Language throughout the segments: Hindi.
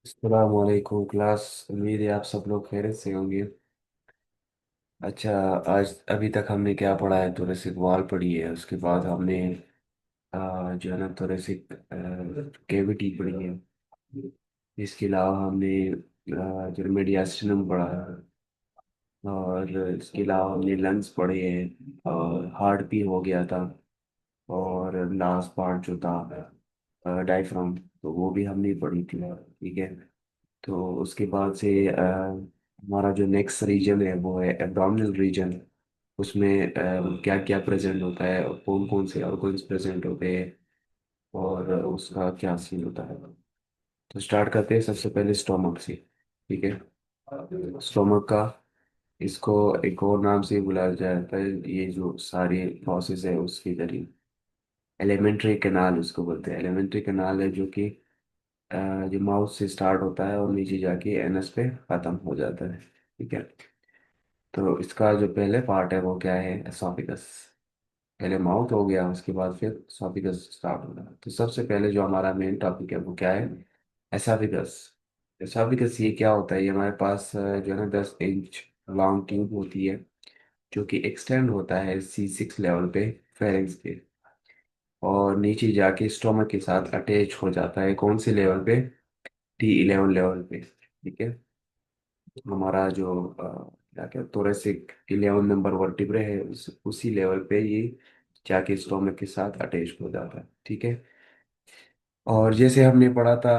अस्सलामुअलैकुम क्लास। उम्मीद है आप सब लोग खैरियत से होंगे। अच्छा, आज अभी तक हमने क्या पढ़ा है? थोरेसिक वॉल पढ़ी है, उसके बाद हमने जो है ना थोरेसिक कैविटी पढ़ी है। इसके अलावा हमने जो मीडियास्टिनम पढ़ा है, और इसके अलावा हमने लंग्स पढ़े हैं, और हार्ट भी हो गया था। और लास्ट पार्ट जो था डायफ्राम, तो वो भी हमने पढ़ी थी। ठीक है। तो उसके बाद से हमारा जो नेक्स्ट रीजन है वो है एब्डोमिनल रीजन। उसमें क्या क्या प्रेजेंट होता है, कौन कौन से ऑर्गन्स प्रेजेंट होते हैं, और उसका क्या सीन होता है। तो स्टार्ट करते हैं सबसे पहले स्टोमक से। ठीक है। स्टोमक का, इसको एक और नाम से बुलाया जाता है, ये जो सारी प्रोसेस है उसके जरिए एलिमेंट्री कैनाल उसको बोलते हैं। एलिमेंट्री कैनाल है जो कि जो माउथ से स्टार्ट होता है और नीचे जाके एनस पे खत्म हो जाता है। ठीक है। तो इसका जो पहले पार्ट है वो क्या है? एसोफिगस। पहले माउथ हो गया, उसके बाद फिर एसोफिगस स्टार्ट होगा। तो सबसे पहले जो हमारा मेन टॉपिक है वो क्या है? एसोफिगस। एसोफिगस ये क्या होता है? ये हमारे पास जो है ना 10 इंच लॉन्ग ट्यूब होती है, जो कि एक्सटेंड होता है C6 लेवल पे, फेरेंक्स पे, और नीचे जाके स्टोमक के साथ अटैच हो जाता है। कौन से लेवल पे? T11 लेवल पे। ठीक है। हमारा जो क्या क्या थोरेसिक 11 नंबर वर्टिब्रे है, उसी लेवल पे ये जाके स्टोमक के साथ अटैच हो जाता है। ठीक है। और जैसे हमने पढ़ा था,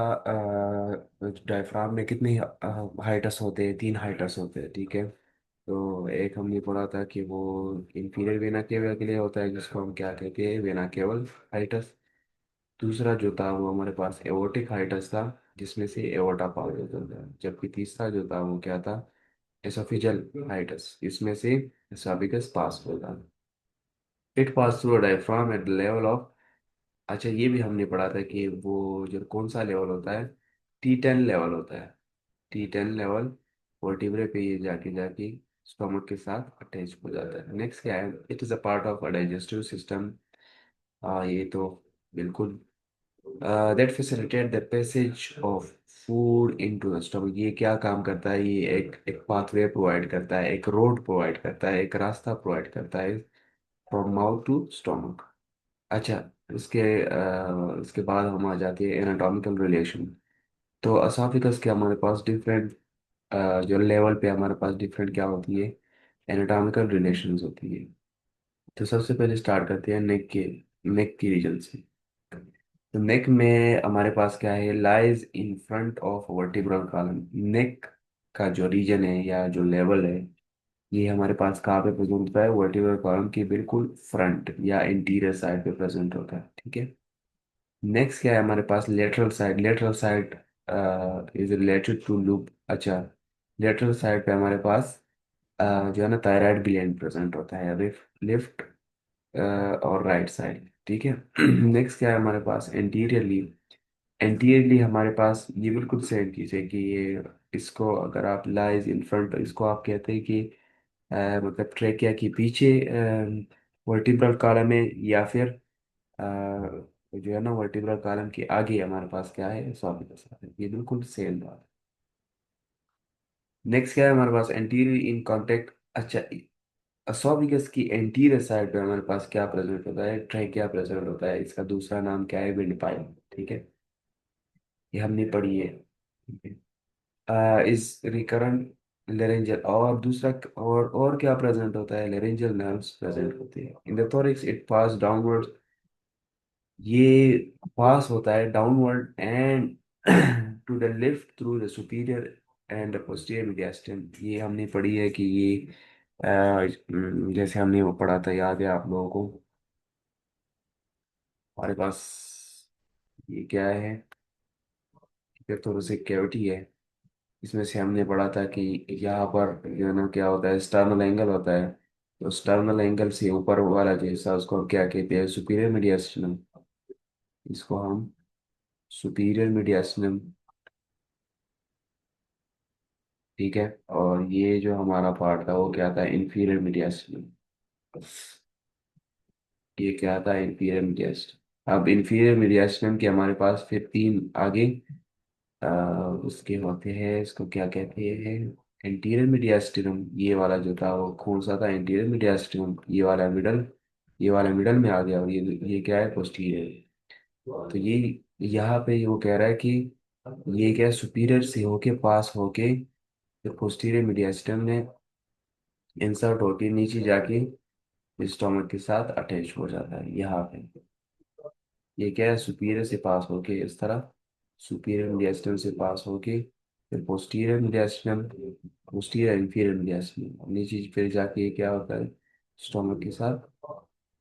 डायफ्राम में कितने हाइटस होते हैं? 3 हाइटस होते हैं। ठीक है। तो एक हमने पढ़ा था कि वो इंफीरियर वेना केवल के लिए होता है, जिसको हम क्या कहते हैं? वेना केवल हाइटस। दूसरा जो था वो हमारे पास एओर्टिक हाइटस था, जिसमें से एओर्टा पास होता था। जबकि तीसरा जो था वो क्या था? एसोफिजल हाइटस, इसमें से एसोफिगस पास होता। It pass through diaphragm at the level of. अच्छा, ये भी हमने पढ़ा था कि वो जो कौन सा लेवल होता है? T10 लेवल होता है। T10 लेवल वर्टिब्रे पे ये जाके जाके स्टोमक के साथ अटैच हो जाता है। नेक्स्ट क्या है? It is a part of a digestive system. हाँ, ये तो बिल्कुल that facilitate the passage of food into the stomach. ये क्या काम करता है? ये एक एक पाथवे प्रोवाइड करता है, एक रोड प्रोवाइड करता है, एक रास्ता प्रोवाइड करता है फ्रॉम माउथ टू स्टमक। अच्छा, इसके बाद हम आ जाते हैं एनाटॉमिकल रिलेशन। तो असाफिकस के हमारे पास डिफरेंट जो लेवल पे हमारे पास डिफरेंट क्या होती है? एनाटॉमिकल रिलेशंस होती है। तो सबसे पहले स्टार्ट करते हैं नेक की रीजन से। तो नेक में हमारे पास क्या है? Lies in front of vertebral column. Neck का जो रीजन है या जो लेवल है, ये हमारे पास कहाँ पे प्रेजेंट होता है? वर्टिब्रल कॉलम के बिल्कुल फ्रंट या इंटीरियर साइड पे प्रेजेंट होता है। ठीक है। नेक्स्ट क्या है हमारे पास? Lateral side. Lateral side is related to loop. अच्छा, लेटरल साइड पे हमारे पास जो है ना थायराइड ग्लैंड प्रेजेंट होता है, लेफ्ट और राइट साइड। ठीक है। नेक्स्ट क्या है हमारे पास? एंटीरियरली। एंटीरियरली हमारे पास ये बिल्कुल सेम चीज़ है कि ये, इसको अगर आप लाइज इन फ्रंट, इसको आप कहते हैं कि मतलब ट्रेकिया के पीछे वर्टिब्रल कॉलम है, या फिर जो है ना वर्टिब्रल कॉलम के आगे हमारे पास क्या है? एसोफेगस है। ये बिल्कुल सेम बात। नेक्स्ट क्या है हमारे पास? Anterior in contact. अच्छा, एसोफेगस की एंटीरियर साइड पे हमारे पास क्या प्रेजेंट होता है? ट्रेकिया प्रेजेंट होता है। इसका दूसरा नाम क्या है? Wind pipe. ठीक है। ये हमने पढ़ी है। ठीक है। इस रिकरेंट लेरेंजल, और दूसरा, और क्या प्रेजेंट होता है? लेरेंजल नर्व्स प्रेजेंट होते हैं in the thorax. It pass downward. ये पास होता है downward and to the left through the superior and the posterior mediastinum. ये हमने पढ़ी है कि ये जैसे हमने वो पढ़ा था, याद है आप लोगों को? हमारे पास ये क्या है? फिर थोड़ा सी कैविटी है। इसमें से हमने पढ़ा था कि यहाँ पर जो है ना क्या होता है? स्टर्नल एंगल होता है। तो स्टर्नल एंगल से ऊपर वाला जो हिस्सा, उसको हम क्या कहते हैं? Superior mediastinum. इसको हम सुपीरियर मीडियास्टिनम। ठीक है। और ये जो हमारा पार्ट था वो क्या था? Inferior mediastinum. ये क्या था? Inferior mediastinum. अब इंफीरियर मीडियास्टिनम के हमारे पास फिर तीन आगे अ, उसके होते हैं, इसको क्या कहते हैं, एंटीरियर मीडियास्टिनम। ये वाला जो था वो कौन सा था, एंटीरियर मीडियास्टिनम। ये वाला मिडल में आ गया, और ये क्या है, पोस्टीरियर। तो ये यहाँ पे वो कह रहा है कि ये क्या, सुपीरियर से होके पास होके फिर पोस्टीरियर मीडियास्टिनम में इंसर्ट होके नीचे जाके स्टोमक के साथ अटैच हो जाता है यहाँ पे। ये क्या है, सुपीरियर से पास होके इस तरह, सुपीरियर मीडियास्टम से पास होके फिर पोस्टीरियर मीडियास्टम, पोस्टीरियर इंफीरियर मीडियास्टम, नीचे फिर जाके ये क्या होता है, स्टोमक के साथ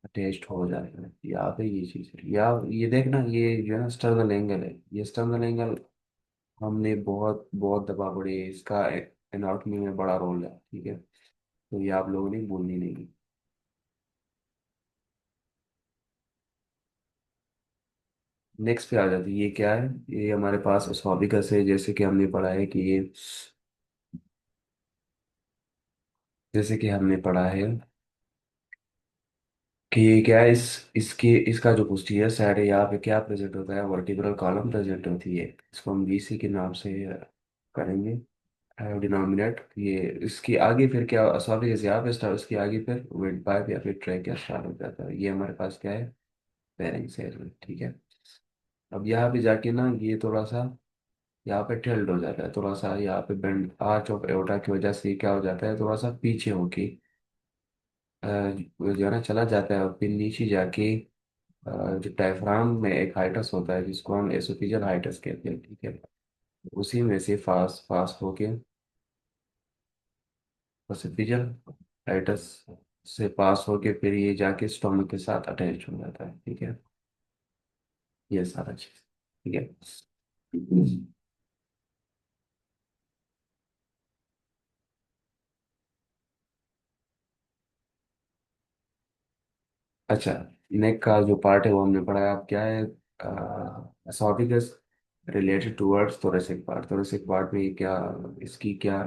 अटैच्ड हो जाता है। यहाँ पे ये चीज़ है, या ये देखना, ये जो है ना स्टर्नल एंगल है, ये स्टर्नल एंगल हमने बहुत बहुत दफा पढ़ी है, इसका एनाटॉमी में बड़ा रोल है, ठीक है। तो ये आप लोगों ने भूलनी नहीं। नेक्स्ट पे आ जाती है, ये क्या है, ये हमारे पास एस्ओफेगस है। जैसे कि हमने पढ़ा है कि ये, जैसे कि हमने पढ़ा है कि ये क्या है, इसका जो पोस्टीरियर साइड है, यहाँ पे क्या प्रेजेंट होता है, वर्टिब्रल कॉलम प्रेजेंट होती है। इसको हम बीसी के नाम से करेंगे, डिनोमिनेट। ये इसके आगे फिर क्या, एस्ओफेगस यहाँ पे स्टार्ट, उसके आगे फिर विंड पाइप या फिर ट्रैकिया स्टार्ट हो जाता है। ये हमारे पास क्या है, फेरिंग्स है, ठीक है। अब यहाँ पे जाके ना ये थोड़ा सा यहाँ पे टिल्ट हो जाता है, थोड़ा सा यहाँ पे बेंड, आर्च ऑफ एओर्टा की वजह से क्या हो जाता है, थोड़ा सा पीछे होके जो है ना चला जाता है, और फिर नीचे जाके जो डायफ्राम में एक हाइटस होता है जिसको हम एसोफिजियल हाइटस कहते हैं, ठीक है। उसी में से फास्ट फास्ट होके एसोफिजियल हाइटस से पास होके फिर ये जाके स्टोमक के साथ अटैच हो जाता है, ठीक है। ये सारा चीज, ठीक है। अच्छा, नेक का जो पार्ट है वो हमने पढ़ा है। अब क्या है, oesophagus related towards thoracic part, thoracic part में ये क्या, इसकी क्या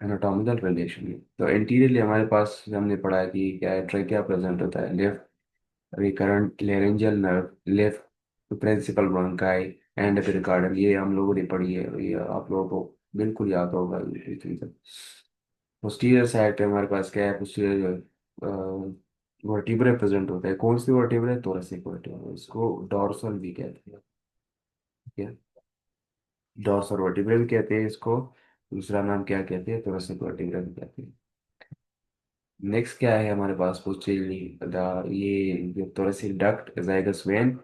एनाटॉमिकल रिलेशन है। तो एंटीरियरली हमारे पास हमने पढ़ा है कि क्या है, ट्रेकिया प्रेजेंट होता है, left recurrent laryngeal nerve, left principal bronchi and pericardium. ये हम लोगों ने पढ़ी है, ये आप लोगों को बिल्कुल याद होगा ये चीज़। पोस्टीरियर साइड पे हमारे पास क्या है, पोस्टीरियर वर्टिब्रे प्रेजेंट होता है। कौन सी वर्टिब्रे, थोरेसिक वर्टिब्रे, इसको डॉर्सल भी कहते हैं, ठीक है। डॉर्सल वर्टिब्रे भी कहते हैं इसको, दूसरा नाम क्या कहते हैं, थोरेसिक वर्टिब्रे भी कहते हैं। नेक्स्ट क्या है हमारे पास, पोस्टीरियरली ये जो thoracic duct, azygos vein,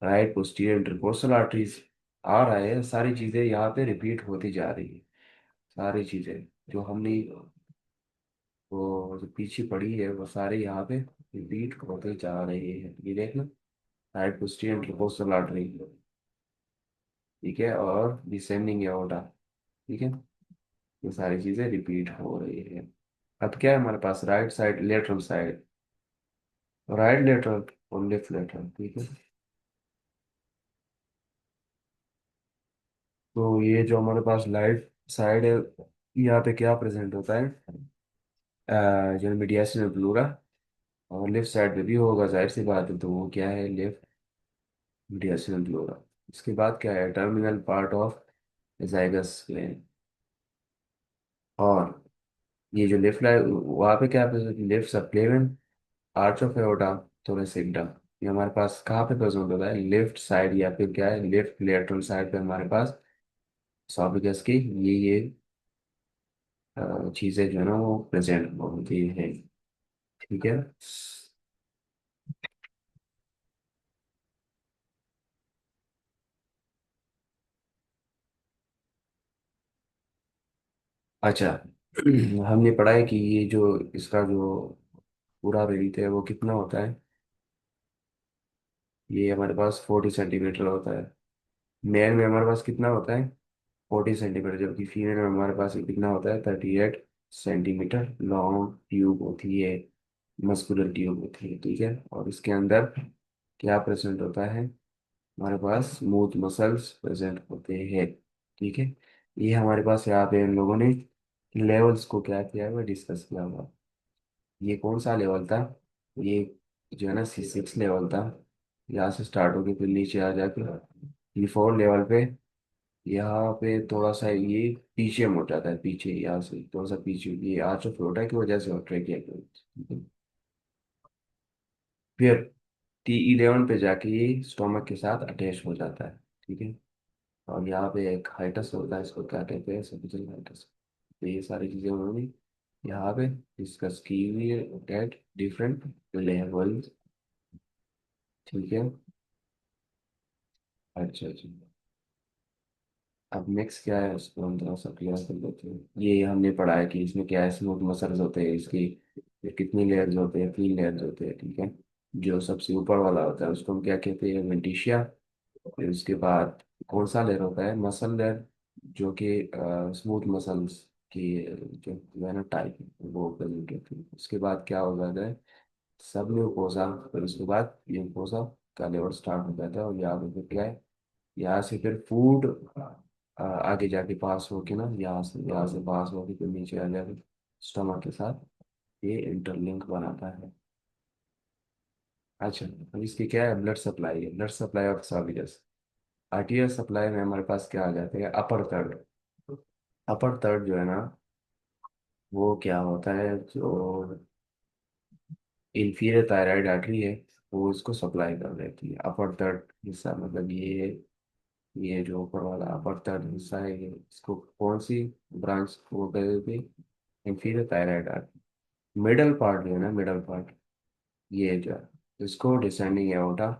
right posterior intercostal arteries. आ रहा है, सारी चीजें यहाँ पे रिपीट होती जा रही है, सारी चीजें जो हमने वो जो पीछे पड़ी है वो सारे यहाँ पे रिपीट होते जा रहे हैं। ये देखना, राइट पोस्टीरियर इंटरकोस्टल आर्टरी, ठीक है, और डिसेंडिंग एओर्टा, ठीक है। ये सारी चीजें रिपीट हो रही है। अब क्या है हमारे पास, right side lateral side, right lateral और लेफ्ट लेटरल, ठीक है। तो ये जो हमारे पास राइट साइड है, यहाँ पे क्या प्रेजेंट होता है, जो मीडियासिन प्लूरा। और लेफ्ट साइड पे भी होगा, जाहिर सी बात है, तो वो क्या है, लेफ्ट मीडियासिन प्लूरा। इसके बाद क्या है, टर्मिनल पार्ट ऑफ जाइगस ग्लैंड। और ये जो लेफ्ट लाइन वहाँ पे क्या है, left subclavian arch of aorta, thoracic. ये हमारे पास कहाँ पे प्रेजेंट होता है, लेफ्ट साइड, या फिर क्या है, लेफ्ट लेटरल साइड पे हमारे पास esophagus की ये चीजें जो है ना वो प्रेजेंट होती है, ठीक है। अच्छा, हमने पढ़ा है कि ये जो इसका जो पूरा रेडियस है वो कितना होता है, ये हमारे पास 40 सेंटीमीटर होता है। मेल में हमारे पास कितना होता है, 40 सेंटीमीटर, जबकि फीमेल में हमारे पास ये कितना होता है, 38 सेंटीमीटर लॉन्ग ट्यूब होती है, मस्कुलर ट्यूब होती है, ठीक है। और इसके अंदर क्या प्रेजेंट होता है, हमारे पास स्मूथ मसल्स प्रेजेंट होते हैं, ठीक है। ये हमारे पास यहाँ पे इन लोगों ने लेवल्स को क्या किया है, डिस्कस किया हुआ। ये कौन सा लेवल था, ये जो है ना C6 लेवल था। यहाँ से स्टार्ट होके फिर नीचे आ जाके E4 लेवल पे यहाँ पे थोड़ा सा ये पीछे मुड़ जाता है, पीछे यहाँ से थोड़ा सा पीछे, ये आर्थ्रोपोडा की वजह से ट्रेकिया की। फिर T11 पे जाके ये स्टोमक के साथ अटैच हो जाता है। ठीक है। और यहाँ पे एक हाइटस होता है, इसको क्या कहते हैं, सर्विकल हाइटस। तो ये सारी चीजें उन्होंने यहाँ पे डिस्कस की हुई है एट डिफरेंट लेवल। ठीक है। अच्छा अच्छा। अब नेक्स्ट क्या है, उसको हम थोड़ा सा क्लियर कर लेते हैं। ये हमने पढ़ा है कि इसमें क्या है, स्मूथ मसल्स होते हैं इसकी। ये कितनी लेयर्स होते हैं, 3 लेयर्स होते हैं। ठीक है। जो सबसे ऊपर वाला होता है उसको हम क्या कहते हैं, वेंटिशिया। फिर उसके बाद कौन सा लेयर होता है, मसल लेयर, जो कि स्मूथ मसल्स की जो वेना टाइप है वो प्रेजेंट होती है। उसके बाद क्या हो जाता है, सब म्यूकोसा। फिर उसके बाद म्यूकोसा का लेवल स्टार्ट हो जाता है। और यहाँ पे फिर क्या है, यहाँ से फिर फूड आगे जाके पास होके ना, यहाँ से पास होके फिर नीचे आ जाके स्टमक के साथ ये इंटरलिंक बनाता है। अच्छा, अब इसकी क्या है, ब्लड सप्लाई है, blood supply of oesophagus. Arterial supply में हमारे पास क्या आ जाते हैं, अपर थर्ड। अपर थर्ड जो है ना, वो क्या होता है, जो इंफीरियर थायराइड आर्टरी है, वो इसको सप्लाई कर देती है। अपर थर्ड हिस्सा मतलब ये जो ऊपर वाला अपर थर्ड हिस्सा है, ये इसको कौन सी ब्रांच वो कर देती है, inferior thyroid artery. Middle part जो है ना, मिडल पार्ट, ये जो है, इसको डिसेंडिंग एओर्टा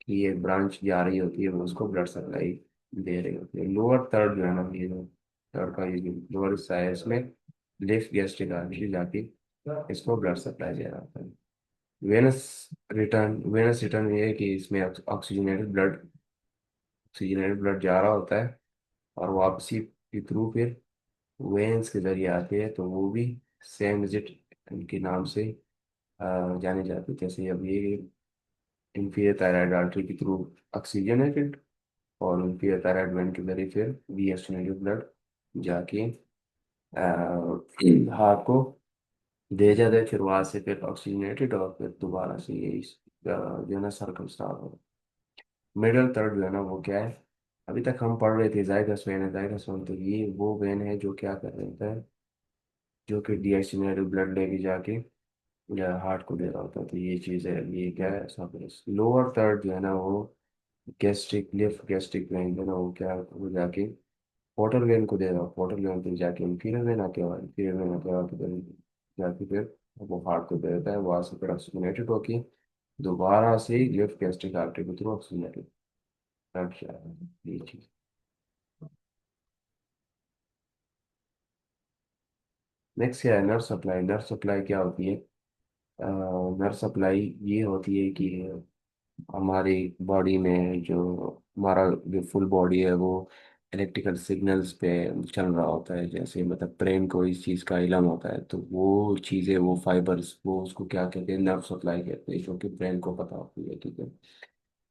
की ये ब्रांच जा रही होती है, वो उसको ब्लड सप्लाई दे रही होती है। लोअर थर्ड जो है ना, ये जो थर्ड का ये जो लोअर हिस्सा है, इसमें लेफ्ट गैस्ट्रिक आर्टरी जाके इसको ब्लड सप्लाई दे रहा होता है। वेनस रिटर्न ये है कि इसमें ऑक्सीजनेटेड ब्लड जा रहा होता है, और वापसी के थ्रू फिर वेन्स के जरिए आती है। तो वो भी सेम विजिट के नाम से जाने जाते हैं। जैसे अब ये इंफीरियर थायराइड आर्टरी के थ्रू ऑक्सीजनेटेड, और उनकी थायराइड ग्लैंड के जरिए फिर डीएक्सिनेटेड ब्लड जाके हार्ट को दे जाते हैं। फिर वहां से फिर ऑक्सीजनेटेड, और फिर दोबारा से ये जो है ना सर्कल स्टार्ट हो। मिडल थर्ड जो है ना, वो क्या है, अभी तक हम पढ़ रहे थे जाइगस वेन है, जाइगस वेन। तो ये वो वेन है जो क्या कर रहा होता है, जो कि डीएक्सिनेटेड ब्लड लेके जाके या हार्ट को दे रहा होता है। तो ये चीज़ है, ये क्या है, सब। लोअर थर्ड जो है ना, वो गैस्ट्रिक लिफ गैस्ट्रिक वेन जो है ना, वो क्या वो जाके पोर्टल वेन को दे रहा हूँ। पोर्टल वेन फिर जाके इंफीरियर वेन आके, और इंफीरियर वेन आके और फिर जाके फिर वो हार्ट को दे देता है। वहां से फिर ऑक्सीजनेटेड होके दोबारा से लेफ्ट गैस्ट्रिक आर्टरी के थ्रू ऑक्सीजनेटेड ब्लड जा रहा है। ये चीज। नेक्स्ट क्या है, नर्व सप्लाई। नर्व सप्लाई क्या होती है, नर्व सप्लाई ये होती है कि हमारी बॉडी में जो हमारा जो फुल बॉडी है, वो इलेक्ट्रिकल सिग्नल्स पे चल रहा होता है। जैसे मतलब ब्रेन को इस चीज़ का इलम होता है, तो वो चीज़ें, वो फाइबर्स, वो उसको क्या कहते हैं, नर्व सप्लाई कहते हैं, जो कि ब्रेन को पता होती है। ठीक है।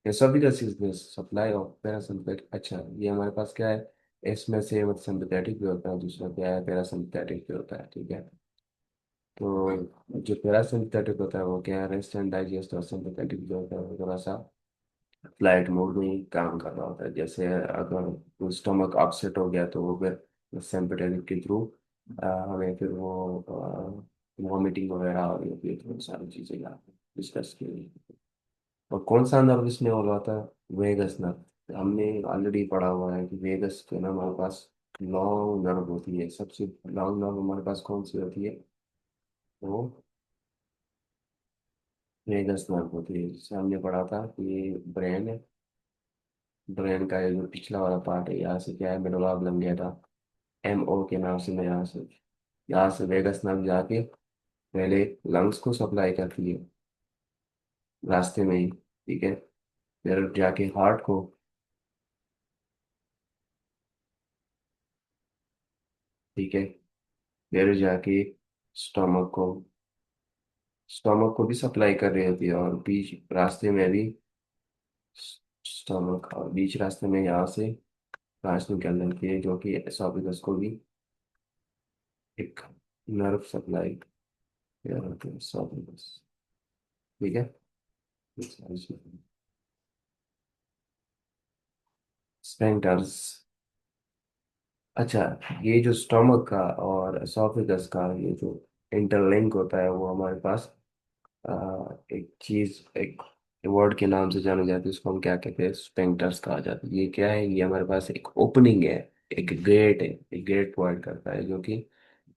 ये सभी का सप्लाई ऑफ पैरासिम्पैथेटिक। अच्छा, ये हमारे पास क्या है, इसमें से मतलब सिंपैथेटिक भी होता है, दूसरा क्या है, पैरासिम्पैथेटिक भी होता है। ठीक है। तो जो पैरासिम्पैथेटिक होता है वो क्या है, रेस्ट एंड डाइजेस्ट। और सिंपैथेटिक जो होता है वो थोड़ा सा फ्लाइट मोड में ही काम कर रहा होता है। जैसे अगर स्टमक अपसेट हो गया, तो वो फिर सिंपैथेटिक के थ्रू हमें फिर वो वॉमिटिंग वगैरह हो रही होती है। तो वो सारी चीज़ें यहाँ डिस्कस की हुई है। और कौन सा नर्व इसमें हो रहा था, वेगस नर्व। हमने ऑलरेडी पढ़ा हुआ है कि वेगस के ना हमारे पास लॉन्ग नर्व होती है। सबसे लॉन्ग नर्व हमारे पास कौन सी होती है, वो वेगस नर्व होती है। जिससे हमने पढ़ा था कि ये ब्रेन है, ब्रेन का ये जो पिछला वाला पार्ट है, यहाँ से क्या है, मेडुला ऑब्लंगेटा, MO के नाम से, मैं यहाँ से वेगस नर्व जाके पहले लंग्स को सप्लाई करती है रास्ते में ही। ठीक है। फिर जाके हार्ट को। ठीक है। फिर जाके स्टमक को, स्टमक को भी सप्लाई कर रही होती है। और बीच रास्ते में भी स्टमक, और बीच रास्ते में यहाँ से सांस निकल रही है, जो कि एसोफेगस को भी एक नर्व सप्लाई कर रही है, एसोफेगस। ठीक है। स्फिंक्टर्स। अच्छा, ये जो स्टमक का और एसोफेगस का ये जो इंटरलिंक होता है वो हमारे पास एक चीज, एक वर्ड के नाम से जानी जाती है, उसको हम क्या कहते हैं, स्पेंक्टर्स कहा जाता है। ये क्या है, ये हमारे पास एक ओपनिंग है, एक गेट है, एक गेट प्रोवाइड करता है जो कि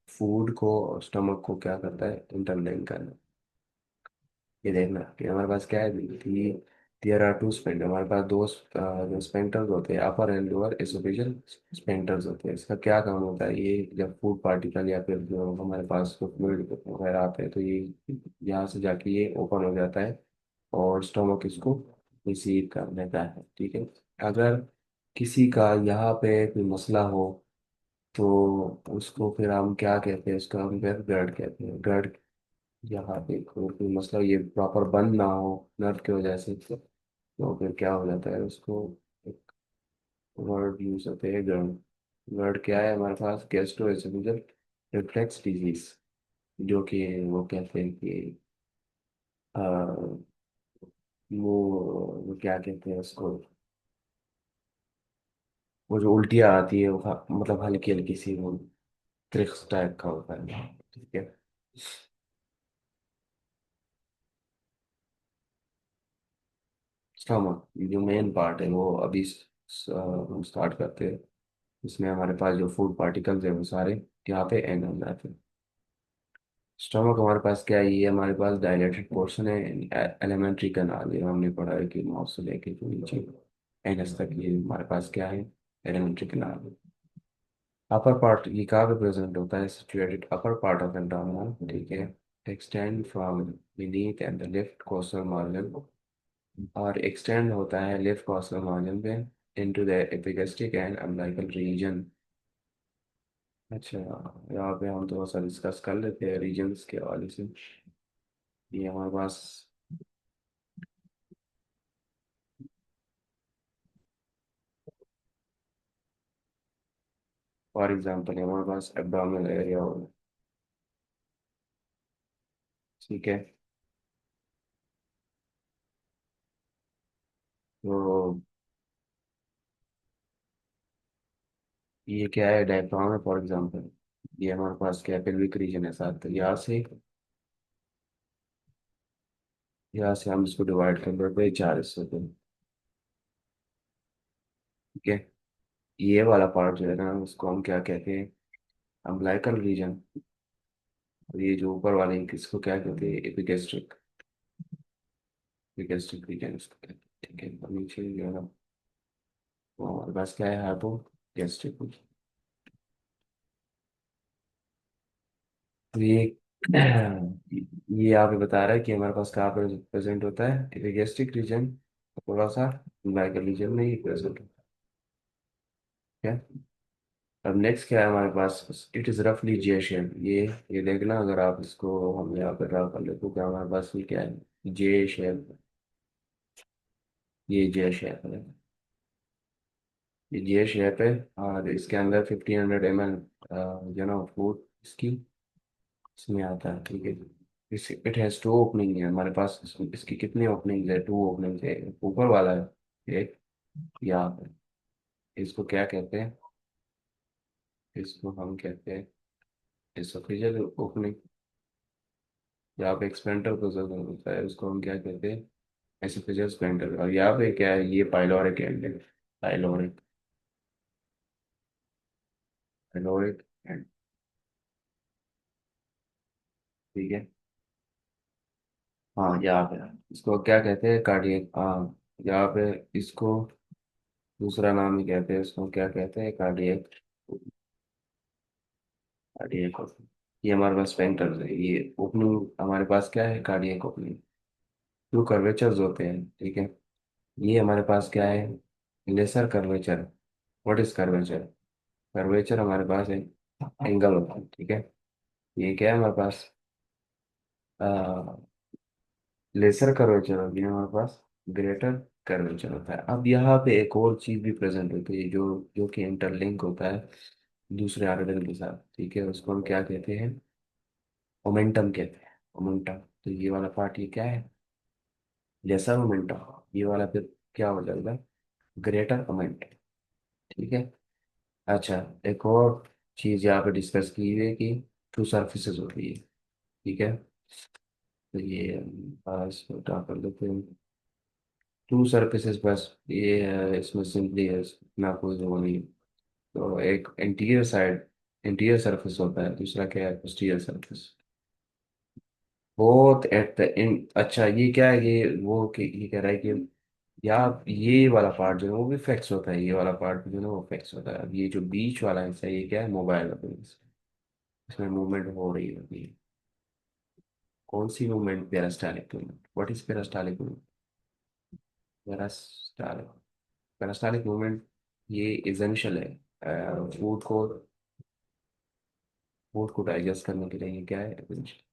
फूड को और स्टमक को क्या करता है, इंटरलिंक करना। ये देखना कि हमारे पास क्या है कि देयर आर टू स्पेंटर, हमारे पास दो जो स्पेंटर्स होते हैं, अपर एंड लोअर एसोफेजियल स्पेंटर्स होते हैं। इसका क्या काम होता है, ये जब फूड पार्टिकल या फिर जो हमारे पास फ्लूइड वगैरह आते हैं तो ये यहाँ से जाके ये ओपन हो जाता है और स्टोमक इसको रिसीव कर लेता है। ठीक है। अगर किसी का यहाँ पे कोई मसला हो तो उसको फिर हम क्या कहते हैं, उसको हम फिर गर्ड कहते हैं। गर्ड, यहाँ पे कोई मसला ये प्रॉपर बंद ना हो नट की वजह से, तो फिर क्या हो जाता है, उसको एक वर्ड यूज होते हैं गर्ड। गर्ड क्या है हमारे पास, गैस्ट्रोएसोफेजियल रिफ्लेक्स डिजीज, जो कि वो कहते हैं कि अ, वो क्या कहते हैं उसको, वो जो उल्टियाँ आती है वो मतलब हल्की हल्की सी वो त्रिक्स टाइप का होता है। ठीक है। स्टमक जो मेन पार्ट है वो अभी हम स्टार्ट करते हैं। इसमें हमारे पास जो फूड पार्टिकल्स है वो सारे यहाँ पे एंड हो जाते हैं। स्टमक हमारे पास क्या है, ये हमारे पास डायलेटेड पोर्शन है, एलिमेंट्री कैनाल, ये हमने पढ़ा है कि माउथ से लेके जो नीचे एनस तक ये हमारे पास क्या है, एलिमेंट्री कैनाल। अपर पार्ट ये कहाँ पे प्रेजेंट होता है, situated upper part of abdominal. ठीक है। Extend from beneath and the left costal margin, और एक्सटेंड होता है लेफ्ट कोस्टल मार्जिन पे into the epigastric and umbilical region. अच्छा, यहाँ पे हम थोड़ा सा डिस्कस कर लेते हैं रीजन्स के हवाले से। ये हमारे पास फॉर एग्जांपल हमारे पास एब्डोमिनल एरिया होगा। ठीक है। तो ये क्या है, डायफ्राम है फॉर एग्जांपल। ये हमारे पास क्या पेल्विक रीजन है साथ, तो यहाँ से हम इसको डिवाइड कर देते हैं चार हिस्सों पे। ठीक है। ये वाला पार्ट जो है ना उसको हम क्या कहते हैं, अम्बिलिकल रीजन। और ये जो ऊपर वाले हैं, किसको क्या कहते हैं, एपिगेस्ट्रिक, एपिगेस्ट्रिक रीजन इसको कहते हैं। ठीक है। और नीचे जो है ना वो हमारे पास क्या है, हाइपोगेस्ट्रिक। तो ये यहाँ पे बता रहा है कि हमारे पास कहाँ पर प्रेजेंट होता है, एपिगेस्ट्रिक रीजन, थोड़ा सा अम्बिलिकल रीजन में ही प्रेजेंट होता है। अब नेक्स्ट क्या है हमारे पास, इट इज रफली जे शेप। ये देखना, अगर आप इसको हम यहाँ पर ड्रा कर ले तो क्या हमारे पास ये क्या है, जे शेप। ये जे शेप है, ये जे शेप है। और इसके अंदर 1500 ml जो ना फूड इसकी इसमें आता है। ठीक है। इस इट हैज टू ओपनिंग है हमारे पास, इसकी कितनी ओपनिंग है, टू ओपनिंग है। ऊपर वाला है एक, यहाँ पे इसको क्या कहते हैं, इसको हम कहते हैं इसोफेजियल ओपनिंग। यहाँ पे एक्सपेंटर को जरूरत होता है, उसको हम क्या कहते हैं, एसोफेजियल स्पेंटर। और यहाँ पे क्या है, ये पाइलोरिक एंड है, पाइलोरिक, पाइलोरिक एंड। ठीक है। हाँ, यहाँ पे इसको क्या कहते हैं, कार्डियक। हाँ, यहाँ पे इसको दूसरा नाम ही कहते हैं, इसको क्या कहते हैं, कार्डियक, कार्डियक ओपनिंग। ये हमारे पास स्पेंटर है, ये ओपनिंग हमारे पास क्या है, कार्डियक ओपनिंग। टू कर्वेचर्स होते हैं। ठीक है। ये हमारे पास क्या है, lesser curvature. What is curvature, curvature हमारे पास है एंगल होता है। ठीक है। ये क्या है हमारे पास, लेसर कर्वेचर होगी हमारे पास, ग्रेटर कर्वेचर होता है। अब यहाँ पे एक और चीज भी प्रेजेंट होती है जो जो कि इंटरलिंक होता है दूसरे आर्गन के साथ। ठीक है। उसको हम क्या कहते हैं, मोमेंटम कहते हैं, मोमेंटम। तो ये वाला पार्ट ये क्या है, लेसर मोमेंटम। ये वाला फिर क्या हो जाएगा, ग्रेटर मोमेंटम। ठीक है। अच्छा, एक और चीज यहाँ पे डिस्कस की हुई है कि टू सरफेसेस होती है, ठीक है। तो ये बस उठा कर लेते हैं। टू सरफेसेस बस, ये है, इसमें सिंपली है, ना कोई वो नहीं। तो एक इंटीरियर साइड, इंटीरियर सरफेस होता है, दूसरा क्या है, exterior surface. Both at the in, अच्छा ये क्या है, ये वो कि ये कह रहा है कि या ये वाला पार्ट जो है वो भी फिक्स होता है, ये वाला पार्ट जो है ना वो फिक्स होता है। अब ये जो बीच वाला हिस्सा है, ये क्या है, मोबाइल है, इसमें मूवमेंट हो रही होती है। कौन सी movement, peristaltic movement. What is peristaltic movement? Peristaltic, peristaltic movement ये एसेंशियल है फूड को डाइजेस्ट करने के लिए। ये क्या है, essential।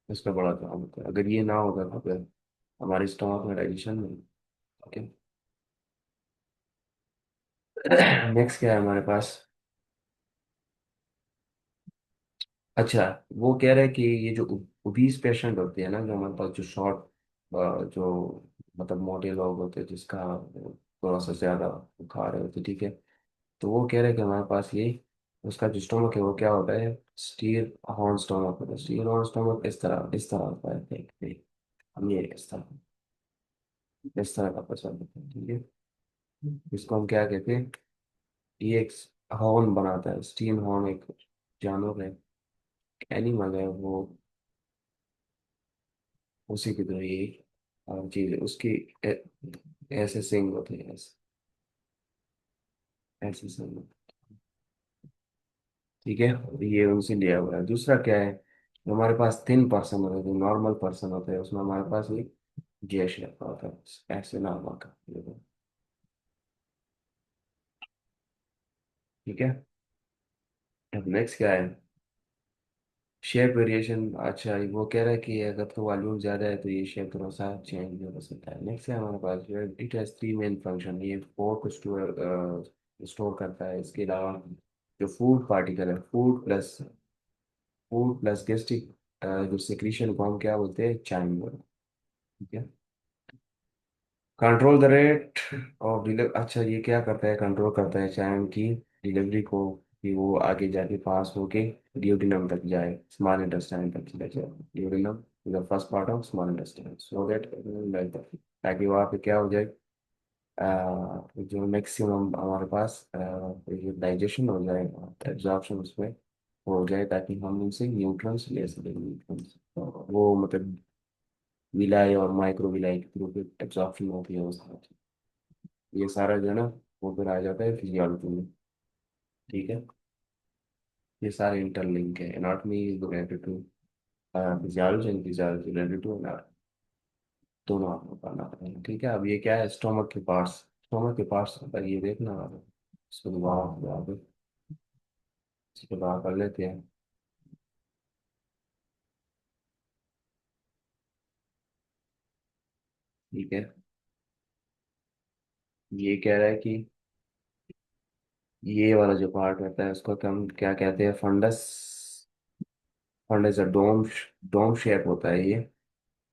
इसका बड़ा काम होता है, अगर ये ना होगा तो फिर हमारे स्टमक में डाइजेशन नहीं। ओके। नेक्स्ट क्या है हमारे पास? अच्छा, वो कह रहे हैं कि ये जो ओबीस पेशेंट होते हैं ना, जो हमारे पास जो शॉर्ट, जो मतलब मोटे लोग होते हैं, जिसका थोड़ा सा ज्यादा बुखार है होते, ठीक है। तो वो कह रहे हैं कि हमारे पास ये उसका जो स्टोमक है वो क्या होता है, स्टील हॉर्न स्टोमक होता है। स्टील हॉर्न स्टोमक इस तरह होता है, देख देख, हम ये इस तरह का पसंद होता है, ठीक है। इसको हम क्या कहते हैं, ये एक हॉर्न बनाता है, स्टील हॉर्न, एक जानवर है, एनिमल है वो, उसी की तरह ये चीज है उसकी। ऐ- ऐसे सिंग होते हैं, ऐसे ऐसे सिंग, ठीक है। ये उनसे लिया हुआ है। दूसरा क्या है, जो हमारे पास थिन पर्सन होते हैं, जो नॉर्मल पर्सन होते हैं, उसमें हमारे पास ये जे शेप का होता है, ऐसे नाम होता है, ठीक है। अब नेक्स्ट क्या है, शेप वेरिएशन। अच्छा, वो कह रहा है कि अगर तो वॉल्यूम ज़्यादा है तो ये शेप थोड़ा सा चेंज हो सकता है। नेक्स्ट है हमारे पास जो है, it has three main function. ये फूड को स्टोर करता है। इसके अलावा जो फूड पार्टिकल है, फूड प्लस गेस्टिक जो सिक्रीशन को हम क्या बोलते हैं, चाइम बोलते हैं, ठीक है। Control the rate of deliver, अच्छा ये क्या करता है, कंट्रोल करता है चाइम की डिलीवरी को, कि वो आगे जाके पास होके ड्यूडेनम तक जाए, स्मॉल इंटेस्टाइन तक चला जाए। Duodenum is the first part of small intestine, so that ताकि वहाँ पे क्या हो जाए, जो मैक्सिमम हमारे पास डाइजेशन हो जाए, एब्जॉर्प्शन उसमें हो जाए, ताकि हम उनसे न्यूट्रंस ले सकें, न्यूट्रंस वो मतलब विलाई और माइक्रो विलाई के थ्रू एब्जॉर्प्शन होती है उसमें। ये सारा जो है ना, वो फिर आ जाता है फिजियोलॉजी में, ठीक है। ये सारे इंटरलिंक है, anatomy is related to physiology and physiology related to anatomy, दोनों आपको करना पड़ेगा, ठीक है। अब ये क्या है, स्टोमक के पार्ट्स पर ये देखना, इसको दोबारा इसको दोबारा कर लेते हैं, ठीक है। ये कह रहा है कि ये वाला जो पार्ट रहता है उसको हम क्या कहते हैं, fundus. Fundus dome dome shape होता है ये,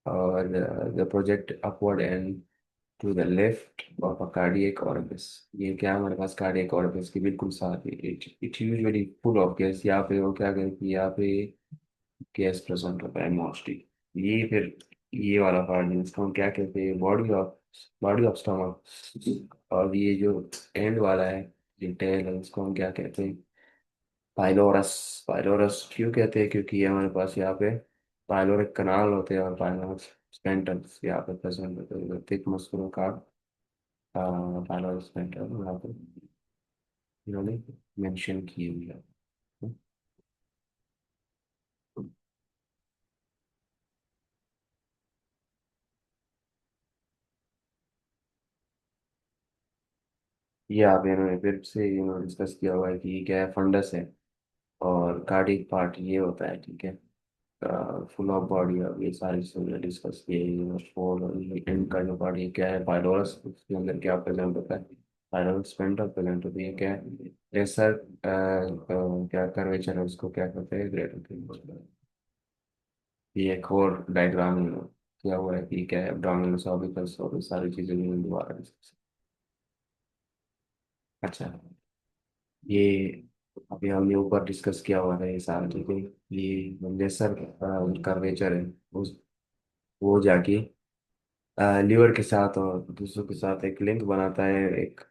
और the project upward and to the left of a cardiac orifice. ये क्या है, हमारे पास कार्डियक ऑरिफिस के बिल्कुल साथ ही, it it usually full of gas. यहाँ पे वो क्या करें कि यहाँ पे गैस प्रेजेंट होता है मोस्टली। ये फिर ये वाला पार्ट जिसको हम क्या कहते हैं, बॉडी ऑफ स्टमक। और ये जो एंड वाला है, जो टेल है, उसको हम क्या कहते हैं, पाइलोरस। पाइलोरस क्यों कहते हैं, क्योंकि ये हमारे पास यहाँ पे पाइलोरिक कनाल होते हैं, और पाइलोरस स्पेंटल्स यहाँ पे प्रेजेंट होते हैं, थिक मस्कुलर का पाइलोरस स्पेंटल यहाँ पे इन्होंने मेंशन की हुई है। ये आप इन्होंने फिर से इन्होंने डिस्कस किया हुआ है कि ये क्या है, फंडस है, और कार्डिक पार्ट ये होता है, ठीक है। फुल ऑफ बॉडी, अब ये सारी चीजें डिस्कस किए। और एंड का जो पार्ट ये क्या है, पाइलोरस, उसके अंदर क्या प्रेजेंट होता है, पाइलोरस स्पेंटर प्रेजेंट होती है, क्या है, प्रेशर क्या कर्वेचर है, उसको क्या कहते हैं, ग्रेड। ये एक और डायग्राम किया हुआ है कि क्या है, एब्डोमिनल सर्विकल्स और ये सारी चीजें भी दोबारा discuss। अच्छा, ये अभी हमने ऊपर डिस्कस किया हुआ था ये सारा, ठीक है। ये लेसर कर्वेचर है, उस वो जाके लीवर के साथ और दूसरों के साथ एक लिंक बनाता है, एक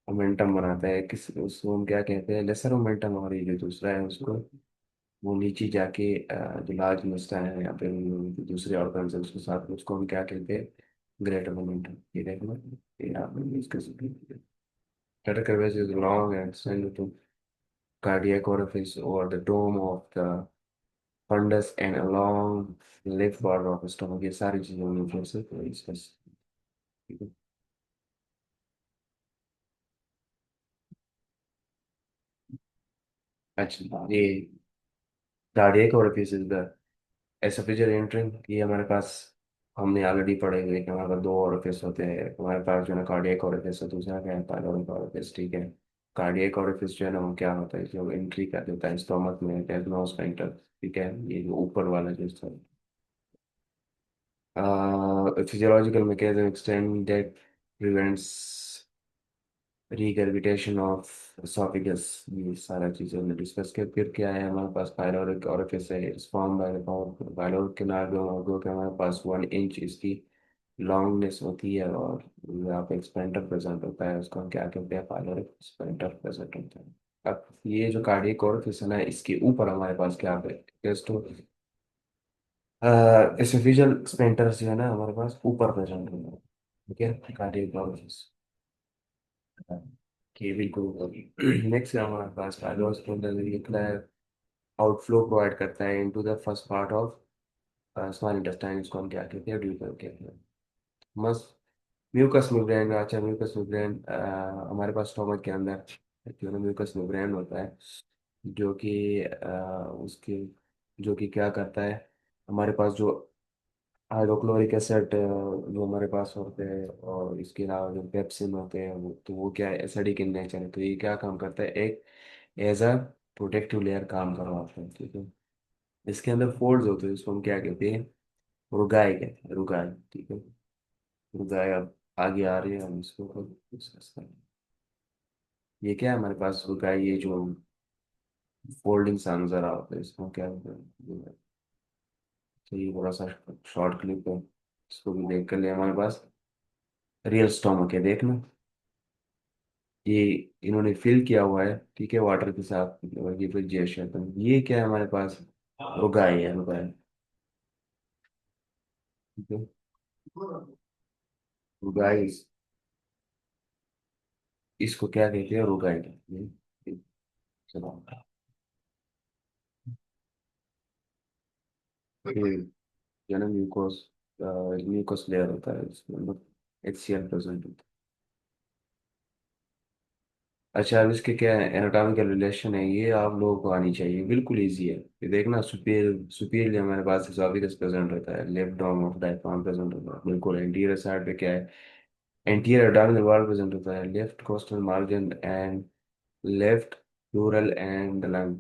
मोमेंटम बनाता है। किस उसको हम क्या कहते हैं, लेसर मोमेंटम, और ये जो दूसरा है उसको वो नीचे जाके जो लार्ज मस्ता है या फिर दूसरे ऑर्गन्स है उसके साथ में, उसको हम क्या कहते हैं, ग्रेटर मोमेंटम। ये देखो, ये आप इसका greater curvature is long and extended to cardiac orifice over the dome of the fundus and along the left border of the stomach। ये सारी चीजें हमने फिर से डिस्कस। अच्छा, ये cardiac orifice is the oesophageal entry, ये हमारे पास हमने ऑलरेडी पढ़े हुए कि हमारे पास दो ओरिफिस होते हैं। हमारे पास जो है ना कार्डियक ओरिफिस है, दूसरा क्या है पाइलोरिक ओरिफिस, ठीक है। कार्डियक ओरिफिस जो है ना वो क्या होता है, जो एंट्री कर देता है स्टोमक में, टेजनोस स्फिंक्टर, ठीक है। ये जो ऊपर वाला जो physiological mechanism extend that prevents regurgitation of esophagus। ये सारा चीज़ें हमने डिस्कस किया। फिर क्या है, हमारे पास पायलोरिक ओरिफिस है, it's form by the pyloric किनारे और के हमारे पास 1 इंच इसकी लॉन्गनेस होती है, और यहाँ पे एक्सपेंटर प्रेजेंट होता है, उसको हम क्या कहते हैं, पायलोरिक एक्सपेंटर प्रेजेंट होता है। अब ये जो कार्डियक ओरिफिस है ना, इसके ऊपर हमारे पास क्या है, तो एसोफेजियल स्फिंक्टर्स जो है ना हमारे पास ऊपर प्रेजेंट होता है, ठीक है, कार्डियक ओरिफिस के बिल्कुल। नेक्स्ट है हमारे पास कार्डियोस के अंदर ये आउटफ्लो प्रोवाइड करता है into the first part of small intestine, इसको हम क्या कहते हैं, ड्यूटर कहते हैं। मस्त म्यूकस मेम्ब्रेन। अच्छा, म्यूकस मेम्ब्रेन हमारे पास स्टोमक के अंदर जो है म्यूकस मेम्ब्रेन होता है, जो कि उसके जो कि क्या करता है, हमारे पास जो हाइड्रोक्लोरिक एसिड जो हमारे पास होते हैं, और इसके अलावा जो पेप्सिन होते हैं वो, तो वो क्या है, एसिडिक इन नेचर है। तो ये क्या काम करता है, एक एज अ प्रोटेक्टिव लेयर काम करवाता है, ठीक है। इसके अंदर फोल्ड्स होते हैं, इसको हम क्या कहते हैं, रुगाई कहते हैं, रुगाई, ठीक है। रुगाई अब आगे आ रही है, हम इसको डिस्कस करें। ये क्या है हमारे पास रुगाई, ये जो फोल्डिंग सा नजर आता है, इसको क्या कहते हैं। तो ये बड़ा सा शॉर्ट क्लिप है, इसको भी देख कर ले। हमारे पास रियल स्टोमक है, देखना। ये इन्होंने फिल किया हुआ है, ठीक है, वाटर के साथ, रेफ्रिजरेशन। तो ये क्या है हमारे पास, रुगाई है, रुगाई, ठीक है। रुगाई, इसको क्या कहते हैं, रुगाई कहते हैं। चलो, ये जो है ना म्यूकोस, म्यूकोस लेयर होता है, इसके अंदर HCl प्रेजेंट होता है। अच्छा, अब इसके क्या है, एनाटॉमिकल रिलेशन है, ये आप लोगों को आनी चाहिए, बिल्कुल इजी है। ये देखना, सुपीरियर सुपीरियर हमारे पास एसोफेगस प्रेजेंट होता है, लेफ्ट डोर्म ऑफ डायफ्राम प्रेजेंट होता है, बिल्कुल। एंटीरियर साइड पे क्या है, एंटीरियर एब्डोमिनल वॉल प्रेजेंट होता है, left costal margin and left pleural and lung,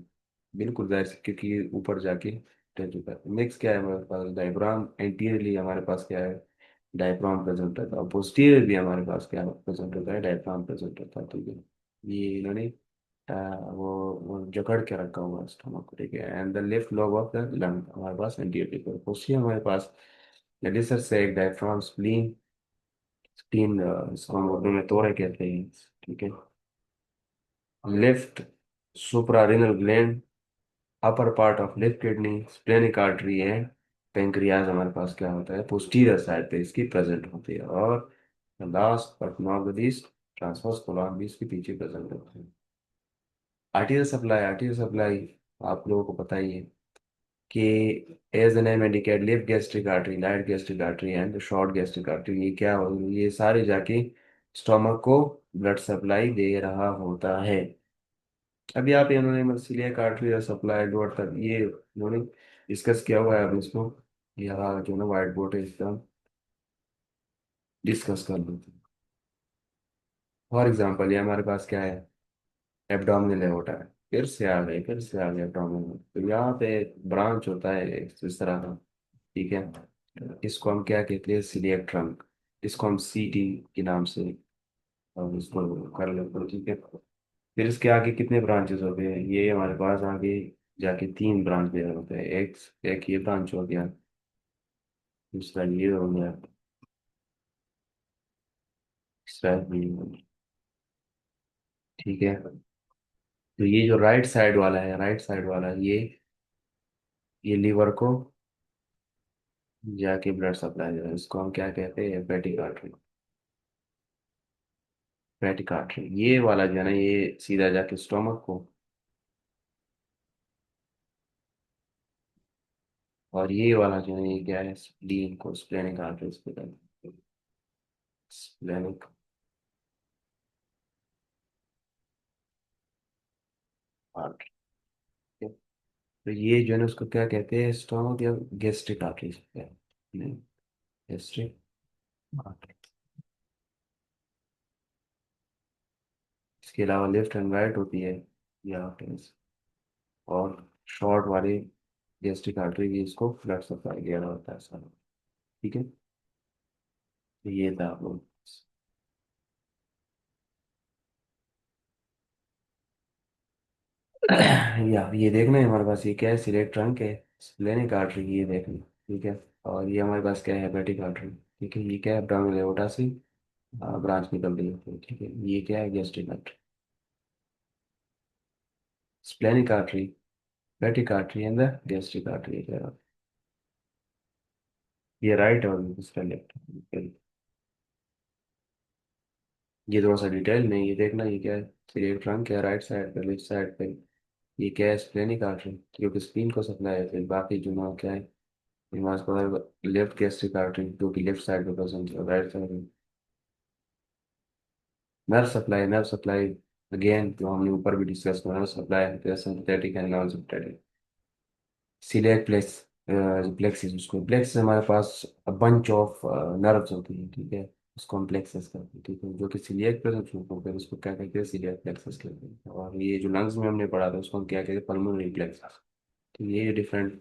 बिल्कुल जाहिर से, क्योंकि ये ऊपर जाके टच होता है। नेक्स्ट क्या है हमारे पास, डायफ्राम। एंटीरियरली हमारे पास क्या है, डायफ्राम प्रेजेंट होता है। पोस्टीरियर भी हमारे पास क्या प्रेजेंट होता है, डायफ्राम प्रेजेंट होता है, ठीक है। ये इन्होंने वो जकड़ के रखा हुआ है स्टमक को, ठीक है। And the left lobe of the lung हमारे पास एंटीरियर, पोस्टीरियर हमारे पास लेडिसर से एक डायफ्राम, स्प्लीन, स्प्लीन इसको हम उर्दू में तोड़े कहते हैं, ठीक है। Left suprarenal gland, upper part of left kidney, splenic artery and pancreas हमारे पास क्या होता है, पोस्टीरियर साइड पे इसकी प्रेजेंट होती है। और last but not the least, transverse colon भी इसके पीछे प्रेजेंट होता है। आर्टीरियल सप्लाई, आर्टीरियल सप्लाई आप लोगों को पता ही है कि as the name indicate, left gastric artery, right gastric artery and short gastric artery, ये क्या हो, ये सारे जाके स्टोमक को ब्लड सप्लाई दे रहा होता है। अभी आप इन्होंने सीलिया आर्टरी और सप्लाई डॉट तक ये इन्होंने डिस्कस किया हुआ है, अब इसको यहाँ जो ना व्हाइट बोर्ड है इसका डिस्कस कर लेते हैं। फॉर एग्जाम्पल ये हमारे पास क्या है, एब्डोमिनल एओर्टा है, फिर से आ गए एब्डोमिनल। तो यहाँ पे ब्रांच होता है इस तरह का, ठीक है। इसको हम क्या कहते हैं, सीलिएक ट्रंक, इसको हम CT के नाम से, अब इसको कर लेते हैं, ठीक है। फिर इसके आगे कितने ब्रांचेस हो गए, ये हमारे पास आगे जाके तीन ब्रांच दे होते हैं। एक एक ये ब्रांच हो गया, दूसरा ये हो गया, तीसरा ये हो गया। ठीक है, तो ये जो राइट साइड वाला है, राइट साइड वाला ये लीवर को जाके ब्लड सप्लाई दे रहा है, इसको हम क्या कहते हैं, हेपेटिक आर्टरी। हेपेटिक आर्टरी ये वाला जो है ना, ये सीधा जाके स्टोमक को, और ये वाला जो है ये क्या है, स्प्लीन को, स्प्लेनिक आर्टरी इसको कहते हैं, स्प्लेनिक आर्टरी। तो ये जो है ना उसको क्या कहते हैं, स्टोमक या गैस्ट्रिक आर्टरी कहते हैं, नहीं, गैस्ट्रिक आर्टरी। इसके अलावा लेफ्ट एंड राइट होती है ये आर्टरीज, और शॉर्ट वाली गैस्ट्रिक आर्टरी भी इसको ब्लड सप्लाई दे रहा होता है सारा। ठीक है, तो ये था आप लोग। या ये देखना है हमारे पास, ये क्या है, सिलेक्ट ट्रंक है, स्प्लेनिक आर्टरी ये देखना। ठीक है, और ये हमारे पास क्या है, हेपेटिक आर्टरी। ठीक है, ये क्या है, abdominal aorta से ब्रांच निकल रही है। ठीक है, ये क्या है, gastric artery, splenic artery, hepatic artery and the gastric artery है। ये राइट है और दूसरा लेफ्ट। ये थोड़ा सा डिटेल में ये देखना, ये क्या है, सिलेक्ट ट्रंक है, राइट साइड पे, लेफ्ट साइड पे ये क्या है, स्प्लेनिक आर्टरी जो कि स्प्लीन को सप्लाई है। फिर बाकी जो ना क्या है, हमारे पास लेफ्ट गैस्ट्रिक आर्टरी जो कि लेफ्ट साइड पे प्रेजेंट है, राइट साइड में nerve supply. Nerve supply again जो हमने ऊपर भी डिस्कस किया, nerve supply synthetic and non synthetic. Celiac plex, plexus, उसको प्लेक्स हमारे पास बंच ऑफ नर्व्स होती है। ठीक है, उसको हम प्लेक्सस करते हैं। ठीक है, जो कि सीलिएक प्लेक्स होते हैं उसको क्या कहते हैं, सीलिएक प्लेक्सस कहते हैं। और ये जो लंग्स में हमने पढ़ा था उसको हम क्या कहते हैं, पल्मोनरी प्लेक्सस। तो ये डिफरेंट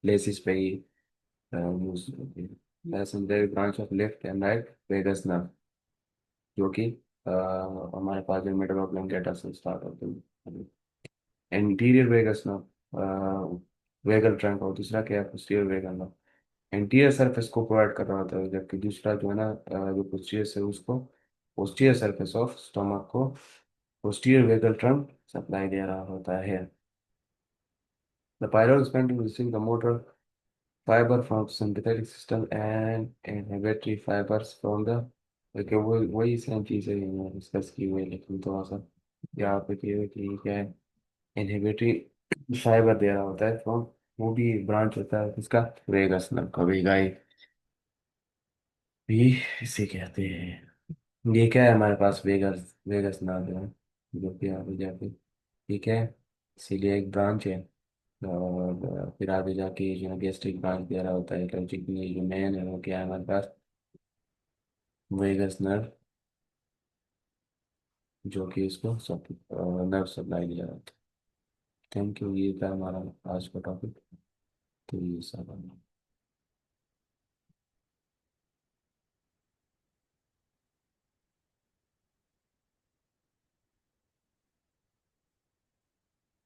प्लेसेस पे ही यूज होती है। Passenger branch of left and right vagus nerve, जो कि हमारे पास जो मिडल ऑफ ब्लैंकेटा से स्टार्ट होते हैं। Anterior vagus nerve, vagal trunk, और दूसरा क्या है, posterior vagal nerve. Anterior surface को प्रोवाइड कर रहा होता है, जबकि दूसरा जो है ना जो पोस्टीरियर है उसको, पोस्टीरियर सरफेस ऑफ स्टोमक को पोस्टीरियर वेगल ट्रंक सप्लाई दे रहा होता है। The pyrrole spending receive the motor fiber from sympathetic system and inhibitory fibers from the, okay, वही सेम चीज़ है ये डिस्कस की हुई है, लेकिन थोड़ा सा यहाँ पे कि क्या है, इनहिबिटरी फाइबर दे रहा होता है फ्रॉम, वो भी ब्रांच होता है इसका, वेगस नर्व का भी गाय भी इसे कहते हैं। ये क्या है हमारे पास, वेगस वेगस नर्व है, जो कि आगे जाके, ठीक है, इसीलिए एक ब्रांच है। और फिर आगे जाके जो है गैस्ट्रिक ब्रांच दे रहा होता है, लॉजिक में जो मेन है वो क्या है हमारे पास, वेगस नर्व, जो कि इसको सब नर्व सप्लाई दिया जाता है। थैंक यू, ये था हमारा आज का टॉपिक। तो ये सब